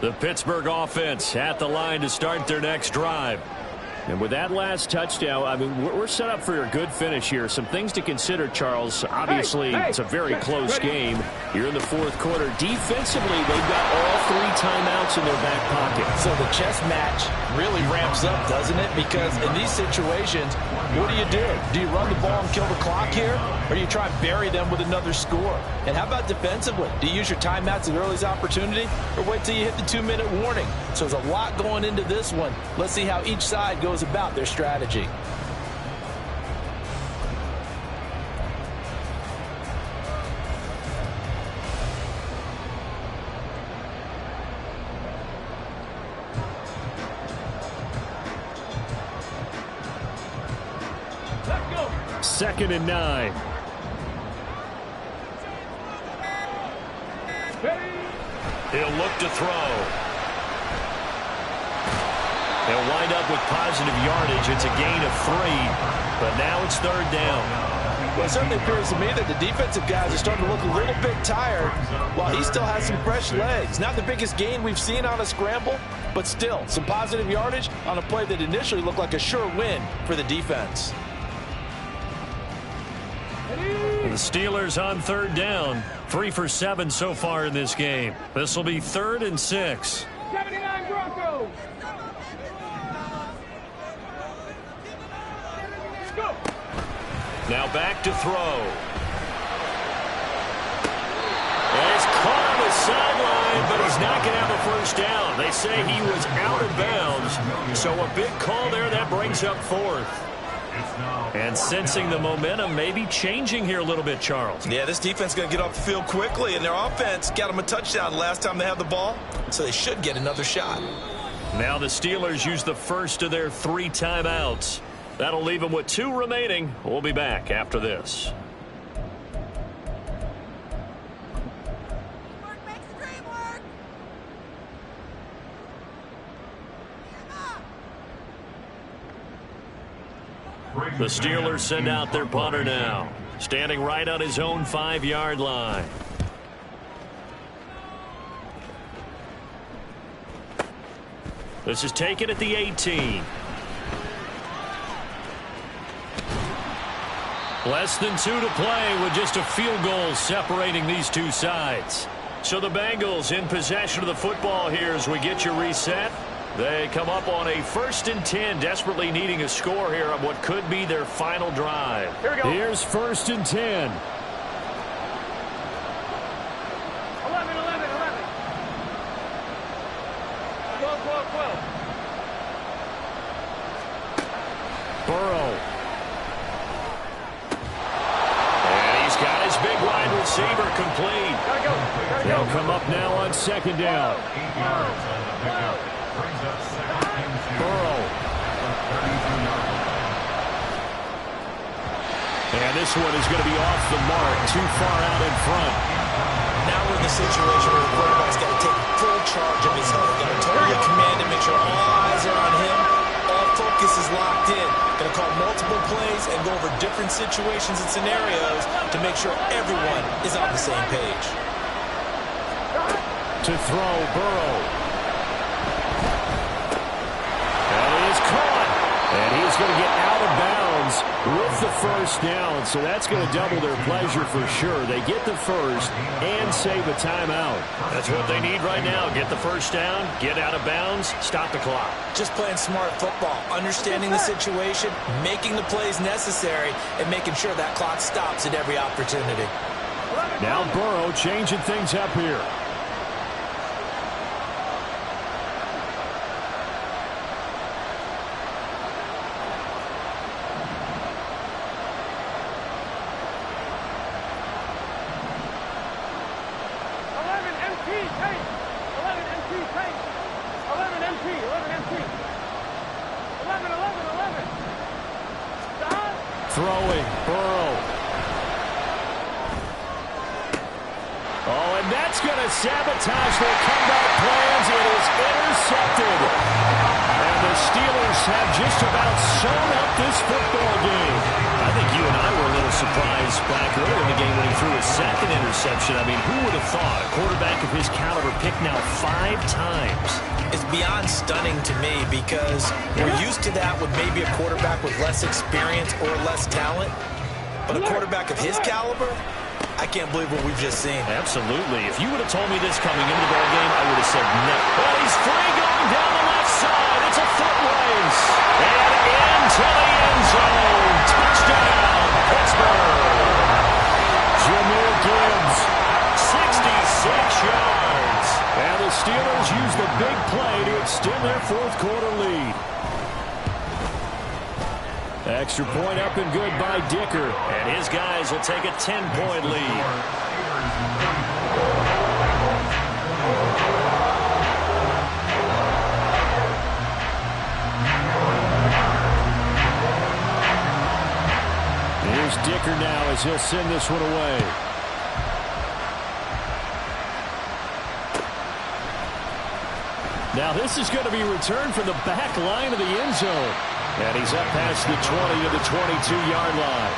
The Pittsburgh offense at the line to start their next drive. And with that last touchdown, I mean, we're set up for a good finish here. Some things to consider, Charles. Obviously, it's a very close game. You're in the 4th quarter. Defensively, they've got all 3 timeouts in their back pocket. So the chess match really ramps up, doesn't it? Because in these situations, what do? Do you run the ball and kill the clock here? Or do you try and bury them with another score? And how about defensively? Do you use your timeouts at earliest opportunity? Or wait till you hit the 2-minute warning? So there's a lot going into this one. Let's see how each side goes about their strategy. Let's go. 2nd and 9. He'll look to throw. They'll wind up with positive yardage. It's a gain of 3, but now it's 3rd down. Well, it certainly appears to me that the defensive guys are starting to look a little bit tired while he still has some fresh legs. Not the biggest gain we've seen on a scramble, but still some positive yardage on a play that initially looked like a sure win for the defense. The Steelers on 3rd down. 3 for 7 so far in this game. This will be 3rd and 6. 79 Broncos. Let's go. Now back to throw. And it's caught on the sideline, but he's not going to have a first down. They say he was out of bounds. So a big call there that brings up fourth. And sensing the momentum maybe changing here a little bit, Charles. Yeah, this defense is going to get off the field quickly, and their offense got them a touchdown last time they had the ball, so they should get another shot. Now the Steelers use the first of their 3 timeouts. That'll leave them with 2 remaining. We'll be back after this. The Steelers send out their punter now, standing right on his own 5-yard line. This is taken at the 18. Less than 2 to play with just a field goal separating these two sides. So the Bengals in possession of the football here as we get you reset. They come up on a 1st and 10, desperately needing a score here on what could be their final drive. Here we go. Here's 1st and 10. 11, 11, 11. 12, 12, 12. Burrow. And he's got his big wide receiver complete. Gotta go. Gotta go. They'll come up now on 2nd down. 8 yards on the pickup. Brings up 2nd and 2. Burrow. 32-yard line. And this one is going to be off the mark, too far out in front. Now we're in the situation where the quarterback's got to take full charge of his health. Got to totally command and make sure all eyes are on him. All focus is locked in. Going to call multiple plays and go over different situations and scenarios to make sure everyone is on the same page. To throw, Burrow. And it is caught. And he's going to get out of bounds with the first down. So that's going to double their pleasure for sure. They get the first and save a timeout. That's what they need right now. Get the first down, get out of bounds, stop the clock. Just playing smart football, understanding the situation, making the plays necessary, and making sure that clock stops at every opportunity. Now Burrow changing things up here. Throwing, Burrow. Oh, and that's going to sabotage their comeback plans. It is intercepted. And the Steelers have just about sewn up this football game. I think you and I were a little surprised back earlier in the game when he threw a 2nd interception. I mean, who would have thought a quarterback of his caliber picked now 5 times? It's beyond stunning to me because we're used to that with maybe a quarterback with less experience or less talent. But a quarterback of his caliber, I can't believe what we've just seen. Absolutely. If you would have told me this coming into the ball game, I would have said no. But he's free going down the left side. It's a foot race. And into the end zone. Touchdown, Pittsburgh. Jahmyr Gibbs, 66 yards. And the Steelers use the big play to extend their 4th quarter lead. Extra point up and good by Dicker. And his guys will take a 10-point lead. Here's Dicker now as he'll send this one away. Now this is going to be returned from the back line of the end zone. And he's up past the 20 to the 22-yard line.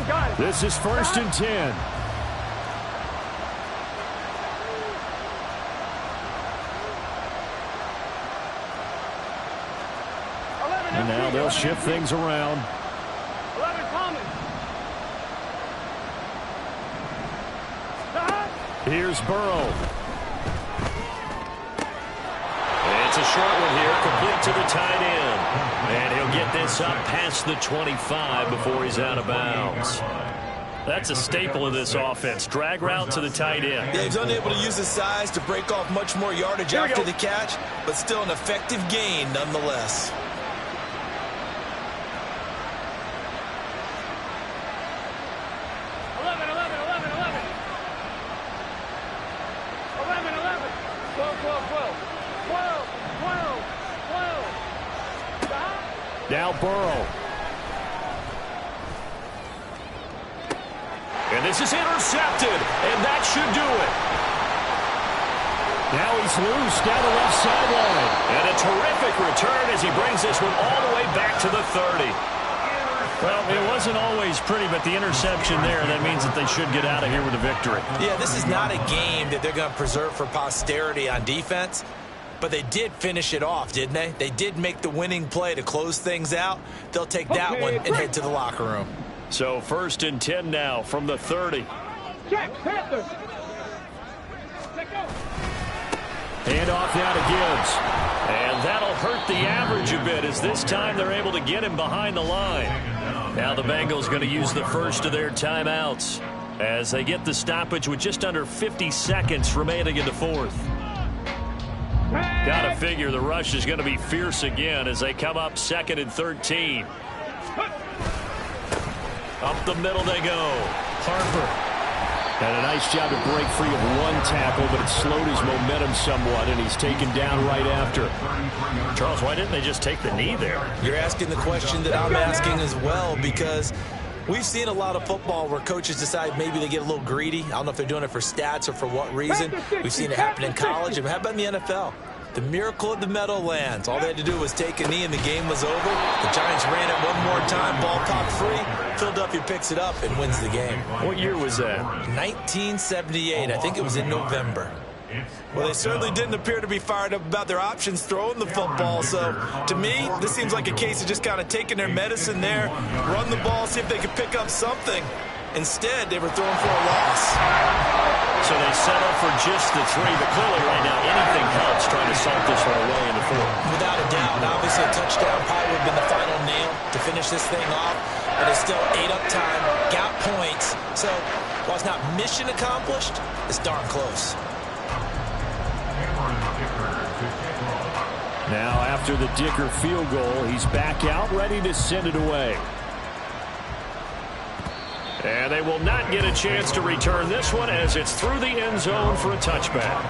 Gun. This is 1st and 10. And now they'll shift things around. 11 Thomas. here's Burrow. It's a short one here, complete to the tight end. And he'll get this up past the 25 before he's out of bounds. That's a staple of this offense. Drag route to the tight end. Yeah, he's unable to use his size to break off much more yardage after the catch, but still an effective gain nonetheless. Now Burrow. And this is intercepted, and that should do it. Now he's loose down the left sideline. And a terrific return as he brings this one all the way back to the 30. Well, it wasn't always pretty, but the interception there, that means that they should get out of here with a victory. Yeah, this is not a game that they're going to preserve for posterity on defense. But they did finish it off, didn't they? They did make the winning play to close things out. They'll take that one and head to the locker room. So 1st and 10 now from the 30. Check, Panthers. Hand off now to Gibbs. And that'll hurt the average a bit as this time they're able to get him behind the line. Now the Bengals going to use the first of their timeouts as they get the stoppage with just under 50 seconds remaining in the 4th. Got to figure the rush is going to be fierce again as they come up 2nd and 13. Up the middle they go. Harper. And a nice job to break free of one tackle, but it slowed his momentum somewhat, and he's taken down right after. Charles, why didn't they just take the knee there? You're asking the question that I'm asking as well, because we've seen a lot of football where coaches decide maybe they get a little greedy. I don't know if they're doing it for stats or for what reason. We've seen it happen in college. How about in the NFL? The miracle of the Meadowlands. All they had to do was take a knee and the game was over. The Giants ran it one more time, ball popped free. Philadelphia picks it up and wins the game. What year was that? 1978. I think it was in November. Well, they certainly didn't appear to be fired up about their options throwing the football. So, to me, this seems like a case of just kind of taking their medicine there, run the ball, see if they could pick up something. Instead, they were throwing for a loss. So they settle for just the 3, but clearly right now anything helps trying to salt this one away in the 4th. Without a doubt. And obviously a touchdown probably would have been the final nail to finish this thing off. But it's still ate up time, got points. So while it's not mission accomplished, it's darn close. Now after the Dicker field goal, he's back out ready to send it away. And they will not get a chance to return this one as it's through the end zone for a touchback.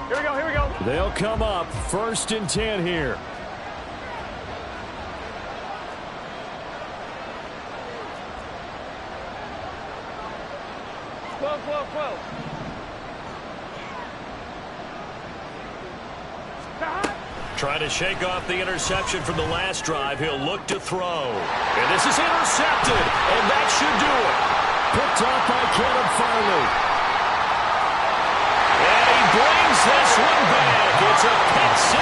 Here we go. They'll come up 1st and 10 here. 12. Trying to shake off the interception from the last drive. He'll look to throw. And this is intercepted. And that should do it. Picked up by Caleb Farley. And he brings this one back. It's a pick 6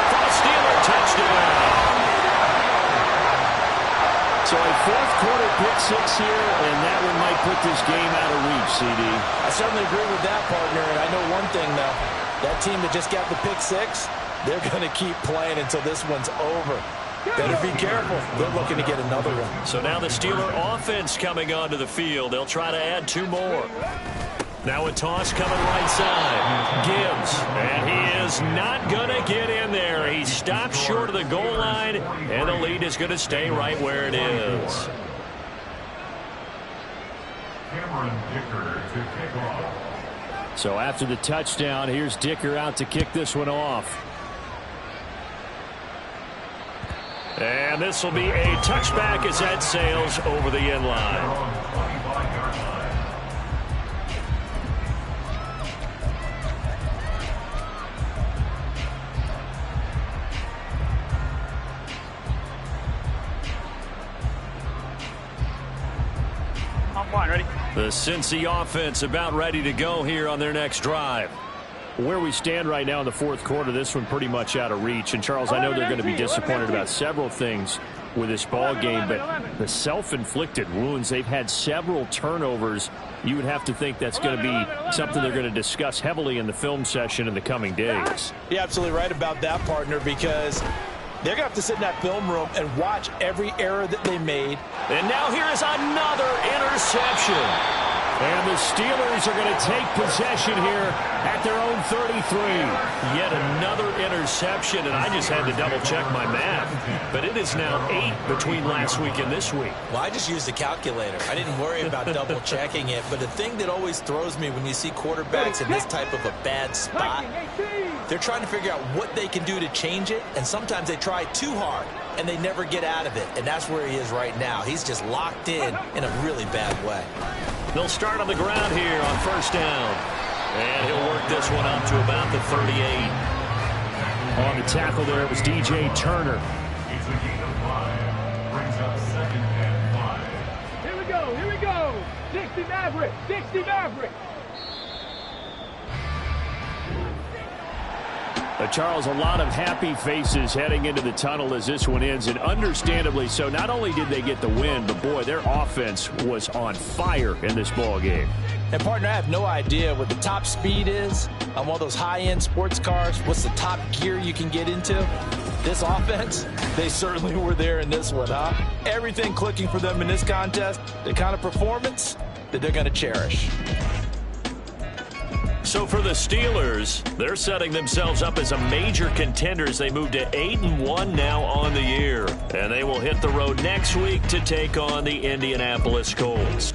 for the Steeler touchdown. So a 4th quarter pick 6 here, and that one might put this game out of reach, CD. I certainly agree with that, partner. And I know one thing, though. That team that just got the pick 6, they're going to keep playing until this one's over. Better be careful. They're looking to get another one. So now the Steeler offense coming onto the field. They'll try to add 2 more. Now a toss coming right side. Gibbs, and he is not going to get in there. He stopped short of the goal line, and the lead is going to stay right where it is. Cameron Dicker to kick off. So after the touchdown, here's Dicker out to kick this one off. And this will be a touchback as that sails over the end line. The Cincy offense about ready to go here on their next drive. Where we stand right now in the fourth quarter, this one pretty much out of reach. And, Charles, I know they're going to be disappointed about several things with this ball game, but the self-inflicted wounds, they've had several turnovers. You would have to think that's going to be something they're going to discuss heavily in the film session in the coming days. You're absolutely right about that, partner, because they're going to have to sit in that film room and watch every error that they made. And now here is another interception. And the Steelers are going to take possession here at their own 33. Yet another interception, and I just had to double-check my math. But it is now 8 between last week and this week. Well, I just used the calculator. I didn't worry about double-checking it. But the thing that always throws me when you see quarterbacks in this type of a bad spot, they're trying to figure out what they can do to change it, and sometimes they try too hard, and they never get out of it. And that's where he is right now. He's just locked in a really bad way. They'll start on the ground here on first down. And he'll work this one up to about the 38. On the tackle there, it was DJ Turner. It's a gain of 5. Brings up 2nd and 5. Here we go. Dixie Maverick. Charles, a lot of happy faces heading into the tunnel as this one ends, and understandably so. Not only did they get the win, but, boy, their offense was on fire in this ball game. And, partner, I have no idea what the top speed is on one of those high-end sports cars. What's the top gear you can get into? This offense, they certainly were there in this one, huh? Everything clicking for them in this contest, the kind of performance that they're going to cherish. So for the Steelers, they're setting themselves up as a major contender as they move to 8-1 now on the year. And they will hit the road next week to take on the Indianapolis Colts.